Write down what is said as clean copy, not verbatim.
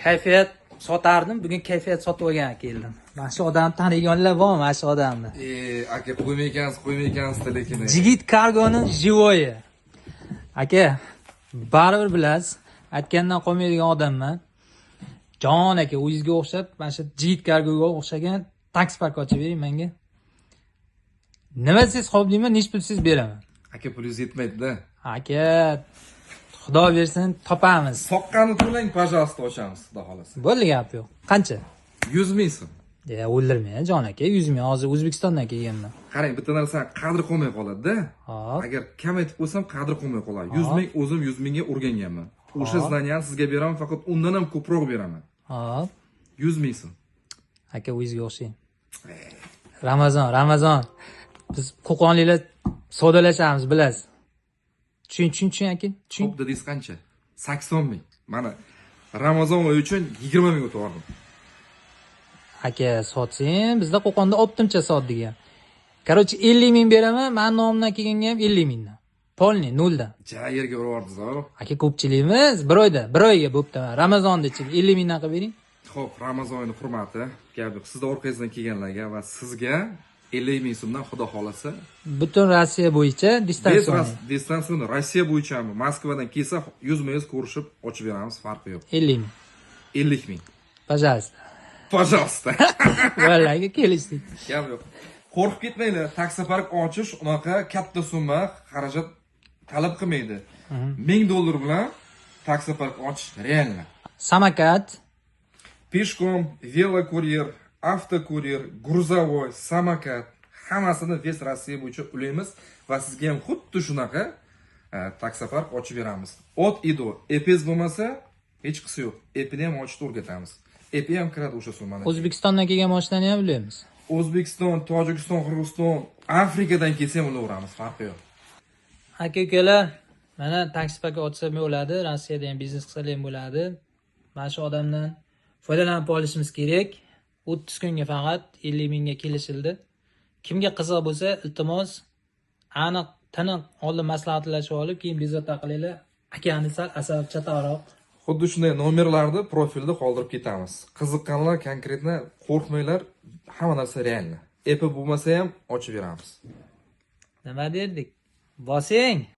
kayfiyat sotardim, bugun kayfiyat sotib olgan keldim. Mana shu odamni taniganlar bormi, mana shu odamni? Aka qo'ymaykansiz lekin. Jigit Cargo'ni живое. Aka, baribir bilasiz, aytgandan qolmaydigan odamman. Jon aka, o'zingizga o'xshab, mana shu Jigit Cargo'ga o'xshagan taksi park ochib bering menga. Nima siz xo'p deyman, nech pul siz beraman. Aka pulingiz yetmaydi-da. Aka, Xudo bersin topamiz. Soqqani to'lang, pожалуйста, ochamiz, xudo xolasa. Bo'ldi, gap yo'q. Qancha? 100 ming so'm. O'ldirmang jon aka, 100 ming. Hozir O'zbekistondan kelganman. Qarang, bitta narsani qadri qolmay qoladi-da. Hop. Agar kamaytib qo'ysam, qadri qolmay qoladi. 100 ming o'zim 100 mingga o'rganganman. O'sha znaniyani sizga beraman, faqat undan ham ko'proq beraman. Hop. 100 ming so'm. Aka, o'zingizga o'xshang. Ramazon. Biz Qo'qonliklar savdolashamiz, bilasiz. Tushun aka. Xo'p, dedingiz qancha? 80 ming. Mana Ramazon oyi uchun 20 ming o'tib Aka, sotsang, bizda Qo'qonda optimcha sot degan. Короче, 50 ming beraman, men nomimdan kelganga ham 50 mingdan. Polni noldan. Ja, yerga uribordingiz-ku. Aka, ko'pchilikmiz, bir oyga bo'pti. Ramazonni ichib 50 mingdan qilib bering. Xo'p, Ramazon oyini hurmati, gap yo'q. Sizning orqangizdan kelganlarga va sizga 50 ming so'mdan xudo xolasa Butun Rossiya bo'yicha distansiya Rossiya bo'yichami, Moskvadan kelsa 100 ko'rishib ochib beramiz, farqi yo'q. 50 ming. 50 ming. Пожалуйста. Пожалуйста. Vallahi kelishdik. Gap yo'q. Qo'rqib ketmanglar, taksi park ochish unaqa katta summa xarajat talab qilmaydi. $1000 bilan taksi park ochish real. Samokat, Peshkom, velokuryer, avtokuryer, грузовой, samokat hammasini ves Rossiya bo'yicha ulaymiz va sizga ham xuddi shunaqa taksi park ochib beramiz. Ot ido, epes bo'lmasa hech qisi yo'q. Epini ham ochishni o'rgatamiz. Epi ham kiradi o'sha summani. O'zbekistondan kelgan mashinani ham bilamiz. O'zbekiston, Tojikiston, Qirg'iziston, Afrikadan kelsa ham ulaveramiz, farqi yo'q. Aka-ukalar, mana taksi park ochsam bo'ladi, Rossiyada ham biznes qilsam ham bo'ladi. Mana shu odamdan foydalanib olishimiz kerak. 30 kunga faqat 50 mingga kelishildi. Kimga qiziq bo'lsa, iltimos aniq, tiniq oldin maslahatlashib olib, keyin bezovta qilinglar. Akani sal asab chatoqroq. Xuddi shunday nomerlarni profilda qoldirib ketamiz. Qiziqqanlar konkretni qo'rqmanglar, hamma narsa real. Epi bo'lmasa ham ochib beramiz. Nima derdik? Bosing.